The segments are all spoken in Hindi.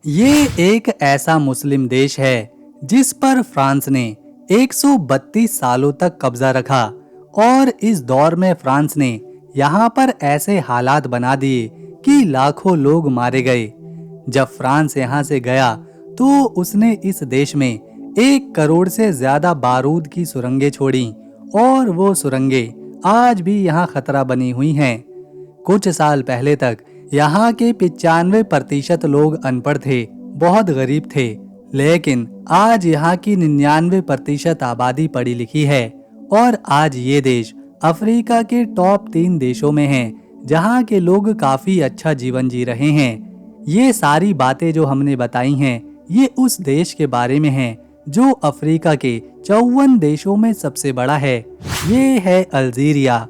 ये एक ऐसा मुस्लिम देश है जिस पर फ्रांस ने 132 सालों तक कब्जा रखा और इस दौर में फ्रांस ने यहाँ पर ऐसे हालात बना दिए कि लाखों लोग मारे गए। जब फ्रांस यहाँ से गया तो उसने इस देश में 1 करोड़ से ज्यादा बारूद की सुरंगें छोड़ी और वो सुरंगें आज भी यहाँ खतरा बनी हुई हैं। कुछ साल पहले तक यहाँ के 95% लोग अनपढ़ थे, बहुत गरीब थे, लेकिन आज यहाँ की 99% आबादी पढ़ी लिखी है और आज ये देश अफ्रीका के टॉप 3 देशों में है जहाँ के लोग काफी अच्छा जीवन जी रहे हैं। ये सारी बातें जो हमने बताई हैं, ये उस देश के बारे में हैं जो अफ्रीका के 54 देशों में सबसे बड़ा है। ये है अल्जीरिया।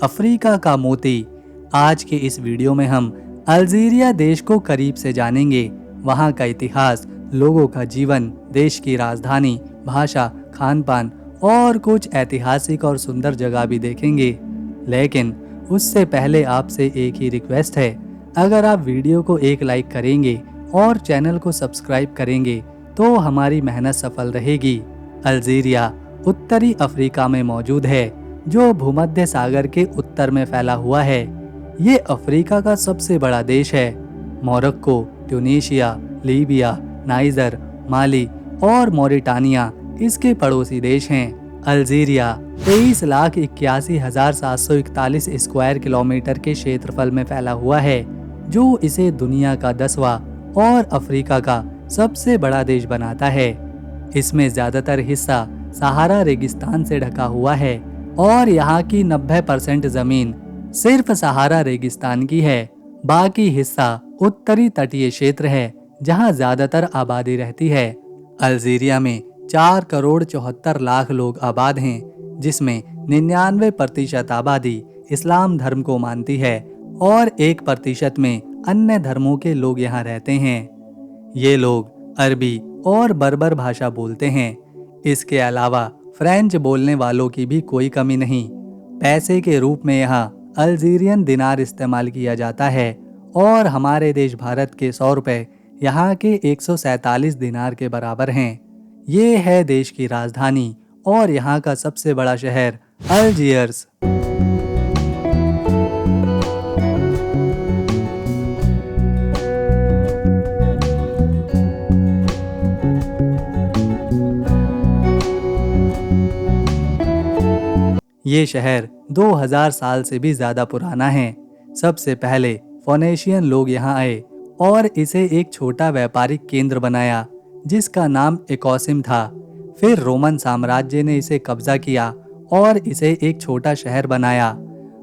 अफ्रीका का मोती। आज के इस वीडियो में हम अल्जीरिया देश को करीब से जानेंगे। वहाँ का इतिहास, लोगों का जीवन, देश की राजधानी, भाषा, खान पान और कुछ ऐतिहासिक और सुंदर जगह भी देखेंगे। लेकिन उससे पहले आपसे एक ही रिक्वेस्ट है, अगर आप वीडियो को एक लाइक करेंगे और चैनल को सब्सक्राइब करेंगे तो हमारी मेहनत सफल रहेगी। अल्जीरिया उत्तरी अफ्रीका में मौजूद है जो भूमध्य सागर के उत्तर में फैला हुआ है। ये अफ्रीका का सबसे बड़ा देश है। मोरक्को, ट्यूनीशिया, लीबिया, नाइजर, माली और मॉरिटानिया इसके पड़ोसी देश हैं। अल्जीरिया 23,81,741 स्क्वायर किलोमीटर के क्षेत्रफल में फैला हुआ है, जो इसे दुनिया का 10वां और अफ्रीका का सबसे बड़ा देश बनाता है। इसमें ज्यादातर हिस्सा सहारा रेगिस्तान से ढका हुआ है और यहाँ की 90% जमीन सिर्फ सहारा रेगिस्तान की है। बाकी हिस्सा उत्तरी तटीय क्षेत्र है जहाँ ज्यादातर आबादी रहती है। अल्जीरिया में 4,74,00,000 लोग आबाद हैं, जिसमें 99% आबादी इस्लाम धर्म को मानती है और 1% में अन्य धर्मों के लोग यहाँ रहते हैं। ये लोग अरबी और बर्बर भाषा बोलते हैं। इसके अलावा फ्रेंच बोलने वालों की भी कोई कमी नहीं। पैसे के रूप में यहाँ अल्जीरियन दिनार इस्तेमाल किया जाता है और हमारे देश भारत के 100 रुपए यहाँ के 147 दिनार के बराबर हैं। ये है देश की राजधानी और यहाँ का सबसे बड़ा शहर अल्जियर्स। ये शहर 2000 साल से भी ज्यादा पुराना है। सबसे पहले फोनेशियन लोग यहाँ आए और इसे एक छोटा व्यापारिक केंद्र बनाया जिसका नाम एकोसिम था। फिर रोमन साम्राज्य ने इसे कब्जा किया और इसे एक छोटा शहर बनाया।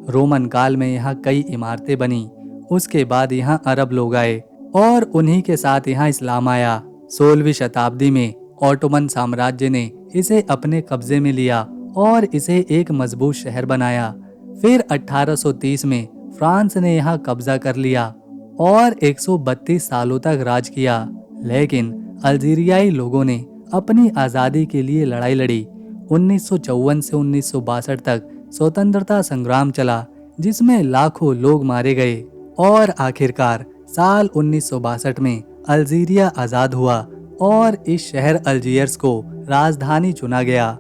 रोमन काल में यहाँ कई इमारतें बनी। उसके बाद यहाँ अरब लोग आए और उन्हीं के साथ यहाँ इस्लाम आया। 16वीं शताब्दी में ऑटोमन साम्राज्य ने इसे अपने कब्जे में लिया और इसे एक मजबूत शहर बनाया। फिर 1830 में फ्रांस ने यहाँ कब्जा कर लिया और 132 सालों तक राज किया। लेकिन अल्जीरियाई लोगों ने अपनी आज़ादी के लिए लड़ाई लड़ी। 1954 से 1962 तक स्वतंत्रता संग्राम चला, जिसमें लाखों लोग मारे गए और आखिरकार साल 1962 में अल्जीरिया आज़ाद हुआ और इस शहर अल्जियर्स को राजधानी चुना गया।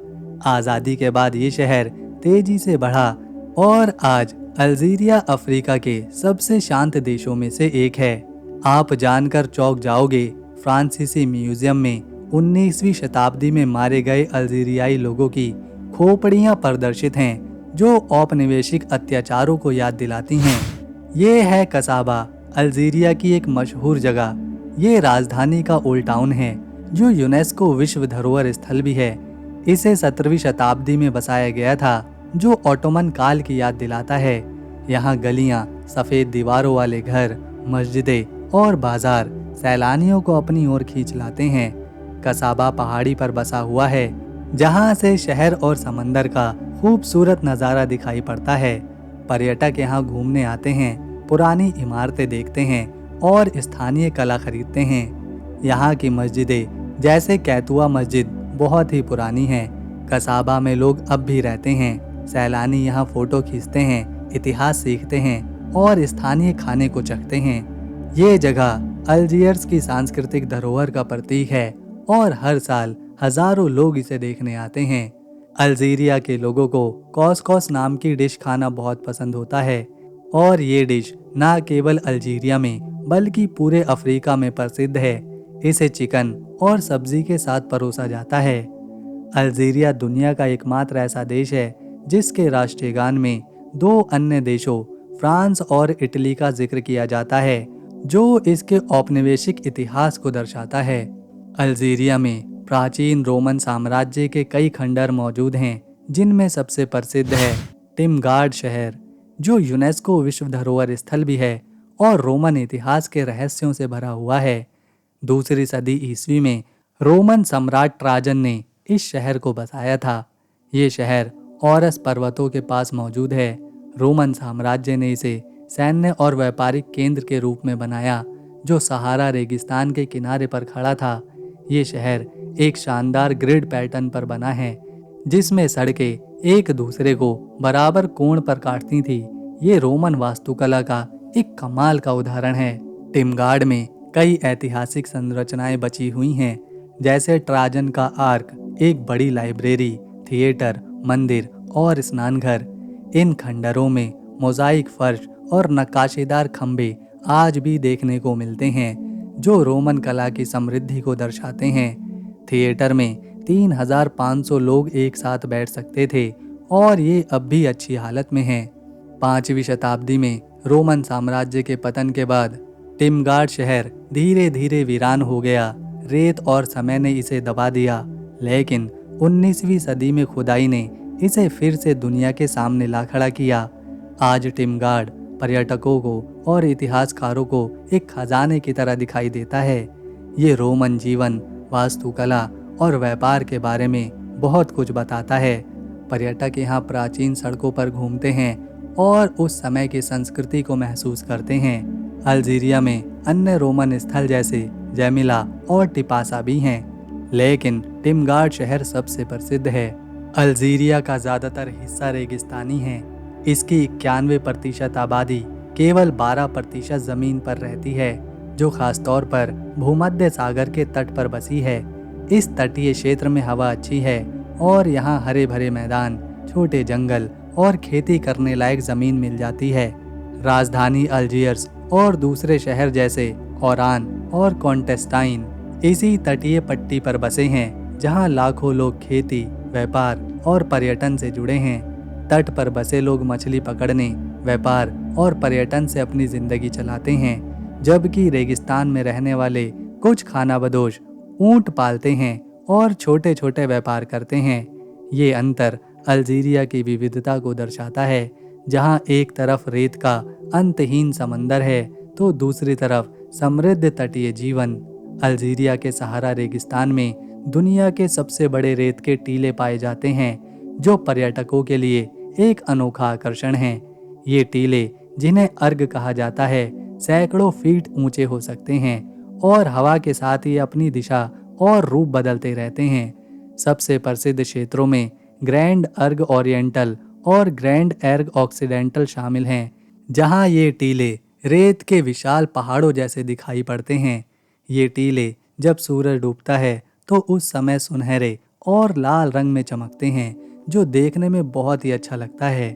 आज़ादी के बाद ये शहर तेजी से बढ़ा और आज अल्जीरिया अफ्रीका के सबसे शांत देशों में से एक है। आप जानकर चौंक जाओगे, फ्रांसीसी म्यूजियम में 19वीं शताब्दी में मारे गए अल्जीरियाई लोगों की खोपड़ियां प्रदर्शित हैं, जो औपनिवेशिक अत्याचारों को याद दिलाती हैं। ये है कसाबा, अल्जीरिया की एक मशहूर जगह। ये राजधानी का ओल्ड टाउन है, जो यूनेस्को विश्व धरोहर स्थल भी है। इसे 17वीं शताब्दी में बसाया गया था, जो ऑटोमन काल की याद दिलाता है। यहाँ गलियाँ, सफ़ेद दीवारों वाले घर, मस्जिदें और बाजार सैलानियों को अपनी ओर खींच लाते हैं। कसाबा पहाड़ी पर बसा हुआ है, जहाँ से शहर और समंदर का खूबसूरत नज़ारा दिखाई पड़ता है। पर्यटक यहाँ घूमने आते हैं, पुरानी इमारतें देखते हैं और स्थानीय कला खरीदते हैं। यहाँ की मस्जिदें जैसे कैतुआ मस्जिद बहुत ही पुरानी हैं। कसाबा में लोग अब भी रहते हैं। सैलानी यहाँ फोटो खींचते हैं, इतिहास सीखते हैं और स्थानीय खाने को चखते हैं। ये जगह अल्जियर्स की सांस्कृतिक धरोहर का प्रतीक है और हर साल हजारों लोग इसे देखने आते हैं। अल्जीरिया के लोगों को कॉसकॉस नाम की डिश खाना बहुत पसंद होता है और ये डिश न केवल अल्जीरिया में बल्कि पूरे अफ्रीका में प्रसिद्ध है। इसे चिकन और सब्जी के साथ परोसा जाता है। अल्जीरिया दुनिया का एकमात्र ऐसा देश है जिसके राष्ट्रीय गान में दो अन्य देशों फ्रांस और इटली का जिक्र किया जाता है, जो इसके औपनिवेशिक इतिहास को दर्शाता है। अल्जीरिया में प्राचीन रोमन साम्राज्य के कई खंडर मौजूद हैं, जिनमें सबसे प्रसिद्ध है टिमगाड शहर, जो यूनेस्को विश्व धरोहर स्थल भी है और रोमन इतिहास के रहस्यों से भरा हुआ है। दूसरी सदी ईस्वी में रोमन सम्राट ट्राजन ने इस शहर को बसाया था। ये शहर औरस पर्वतों के पास मौजूद है। रोमन साम्राज्य ने इसे सैन्य और व्यापारिक केंद्र के रूप में बनाया, जो सहारा रेगिस्तान के किनारे पर खड़ा था। ये शहर एक शानदार ग्रिड पैटर्न पर बना है, जिसमें सड़कें एक दूसरे को बराबर कोण पर काटती थी। ये रोमन वास्तुकला का एक कमाल का उदाहरण है। टिमगाड में कई ऐतिहासिक संरचनाएं बची हुई हैं, जैसे ट्राजन का आर्क, एक बड़ी लाइब्रेरी, थिएटर, मंदिर और स्नानघर। इन खंडरों में मोजाइक फर्श और नक्काशीदार खंभे आज भी देखने को मिलते हैं, जो रोमन कला की समृद्धि को दर्शाते हैं। थिएटर में 3500 लोग एक साथ बैठ सकते थे और ये अब भी अच्छी हालत में हैं। 5वीं शताब्दी में रोमन साम्राज्य के पतन के बाद टिमगाड शहर धीरे धीरे वीरान हो गया। रेत और समय ने इसे दबा दिया, लेकिन 19वीं सदी में खुदाई ने इसे फिर से दुनिया के सामने ला खड़ा किया। आज टिमगाड पर्यटकों को और इतिहासकारों को एक खजाने की तरह दिखाई देता है। ये रोमन जीवन, वास्तुकला और व्यापार के बारे में बहुत कुछ बताता है। पर्यटक यहाँ प्राचीन सड़कों पर घूमते हैं और उस समय की संस्कृति को महसूस करते हैं। अल्जीरिया में अन्य रोमन स्थल जैसे जैमिला और टिपासा भी हैं, लेकिन टिमगाड शहर सबसे प्रसिद्ध है। अल्जीरिया का ज़्यादातर हिस्सा रेगिस्तानी है। इसकी 91% आबादी केवल 12% ज़मीन पर रहती है, जो खासतौर पर भूमध्य सागर के तट पर बसी है। इस तटीय क्षेत्र में हवा अच्छी है और यहाँ हरे भरे मैदान, छोटे जंगल और खेती करने लायक ज़मीन मिल जाती है। राजधानी अल्जियर्स और दूसरे शहर जैसे ओरान और कॉन्टेस्टाइन इसी तटीय पट्टी पर बसे हैं, जहाँ लाखों लोग खेती, व्यापार और पर्यटन से जुड़े हैं। तट पर बसे लोग मछली पकड़ने, व्यापार और पर्यटन से अपनी जिंदगी चलाते हैं, जबकि रेगिस्तान में रहने वाले कुछ खानाबदोश ऊंट पालते हैं और छोटे छोटे व्यापार करते हैं। ये अंतर अल्जीरिया की विविधता को दर्शाता है, जहाँ एक तरफ रेत का अंतहीन समंदर है तो दूसरी तरफ समृद्ध तटीय जीवन। अल्जीरिया के सहारा रेगिस्तान में दुनिया के सबसे बड़े रेत के टीले पाए जाते हैं, जो पर्यटकों के लिए एक अनोखा आकर्षण है। ये टीले, जिन्हें अर्ग कहा जाता है, सैकड़ों फीट ऊंचे हो सकते हैं और हवा के साथ ही अपनी दिशा और रूप बदलते रहते हैं। सबसे प्रसिद्ध क्षेत्रों में ग्रैंड अर्ग ओरिएंटल और ग्रैंड अर्ग ऑक्सीडेंटल शामिल हैं, जहां ये टीले रेत के विशाल पहाड़ों जैसे दिखाई पड़ते हैं। ये टीले जब सूरज डूबता है तो उस समय सुनहरे और लाल रंग में चमकते हैं, जो देखने में बहुत ही अच्छा लगता है।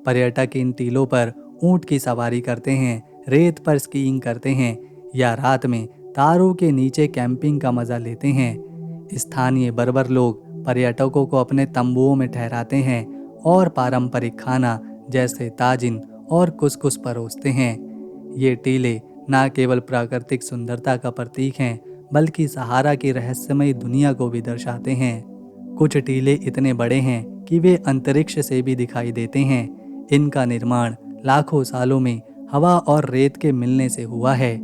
पर्यटक इन टीलों पर ऊंट की सवारी करते हैं, रेत पर स्कीइंग करते हैं या रात में तारों के नीचे कैंपिंग का मजा लेते हैं। स्थानीय बर्बर लोग पर्यटकों को अपने तंबुओं में ठहराते हैं और पारंपरिक खाना जैसे ताजिन और कुसकुस परोसते हैं। ये टीले न केवल प्राकृतिक सुंदरता का प्रतीक हैं, बल्कि सहारा की रहस्यमयी दुनिया को भी दर्शाते हैं। कुछ टीले इतने बड़े हैं कि वे अंतरिक्ष से भी दिखाई देते हैं। इनका निर्माण लाखों सालों में हवा और रेत के मिलने से हुआ है।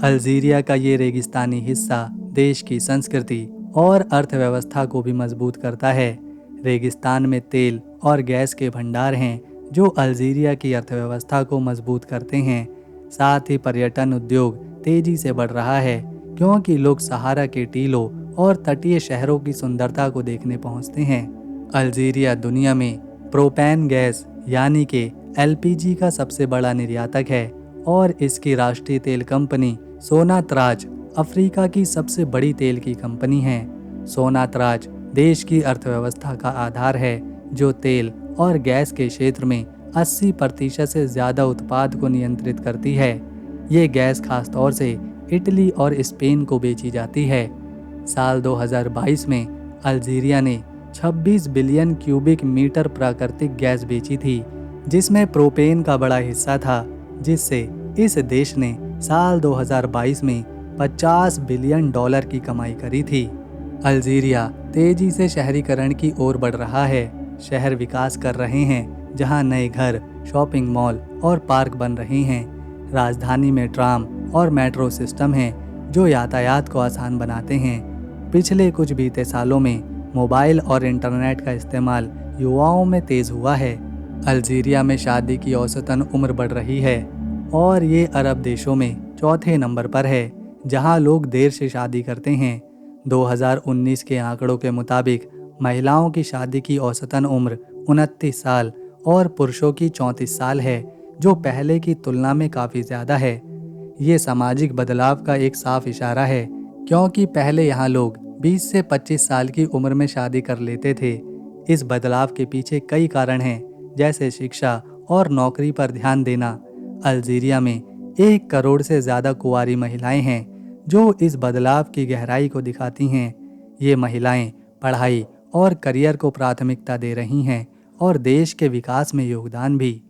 अल्जीरिया का ये रेगिस्तानी हिस्सा देश की संस्कृति और अर्थव्यवस्था को भी मजबूत करता है। रेगिस्तान में तेल और गैस के भंडार हैं, जो अल्जीरिया की अर्थव्यवस्था को मजबूत करते हैं। साथ ही पर्यटन उद्योग तेजी से बढ़ रहा है, क्योंकि लोग सहारा के टीलों और तटीय शहरों की सुंदरता को देखने पहुंचते हैं। अल्जीरिया दुनिया में प्रोपेन गैस यानी कि एलपीजी का सबसे बड़ा निर्यातक है और इसकी राष्ट्रीय तेल कंपनी सोनात्राच अफ्रीका की सबसे बड़ी तेल की कंपनी है। सोनात्राच देश की अर्थव्यवस्था का आधार है, जो तेल और गैस के क्षेत्र में 80% से ज़्यादा उत्पाद को नियंत्रित करती है। ये गैस खासतौर से इटली और स्पेन को बेची जाती है। साल 2022 में अल्जीरिया ने 26 बिलियन क्यूबिक मीटर प्राकृतिक गैस बेची थी, जिसमें प्रोपेन का बड़ा हिस्सा था, जिससे इस देश ने साल 2022 में $50 बिलियन की कमाई करी थी। अल्जीरिया तेजी से शहरीकरण की ओर बढ़ रहा है। शहर विकास कर रहे हैं, जहां नए घर, शॉपिंग मॉल और पार्क बन रहे हैं। राजधानी में ट्राम और मेट्रो सिस्टम हैं, जो यातायात को आसान बनाते हैं। पिछले कुछ बीते सालों में मोबाइल और इंटरनेट का इस्तेमाल युवाओं में तेज हुआ है। अल्जीरिया में शादी की औसतन उम्र बढ़ रही है और ये अरब देशों में चौथे नंबर पर है, जहां लोग देर से शादी करते हैं। 2019 के आंकड़ों के मुताबिक महिलाओं की शादी की औसतन उम्र 29 साल और पुरुषों की 34 साल है, जो पहले की तुलना में काफ़ी ज़्यादा है। ये सामाजिक बदलाव का एक साफ इशारा है, क्योंकि पहले यहाँ लोग 20 से 25 साल की उम्र में शादी कर लेते थे। इस बदलाव के पीछे कई कारण हैं, जैसे शिक्षा और नौकरी पर ध्यान देना। अल्जीरिया में 1 करोड़ से ज़्यादा कुंवारी महिलाएं हैं, जो इस बदलाव की गहराई को दिखाती हैं। ये महिलाएं पढ़ाई और करियर को प्राथमिकता दे रही हैं और देश के विकास में योगदान भी।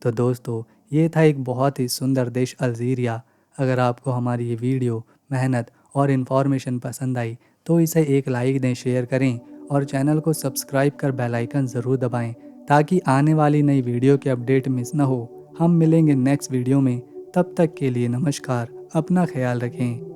तो दोस्तों, ये था एक बहुत ही सुंदर देश अल्जीरिया। अगर आपको हमारी ये वीडियो, मेहनत और इन्फॉर्मेशन पसंद आई तो इसे एक लाइक दें, शेयर करें और चैनल को सब्सक्राइब कर बेल आइकन ज़रूर दबाएं, ताकि आने वाली नई वीडियो के अपडेट मिस ना हो। हम मिलेंगे नेक्स्ट वीडियो में। तब तक के लिए नमस्कार, अपना ख्याल रखें।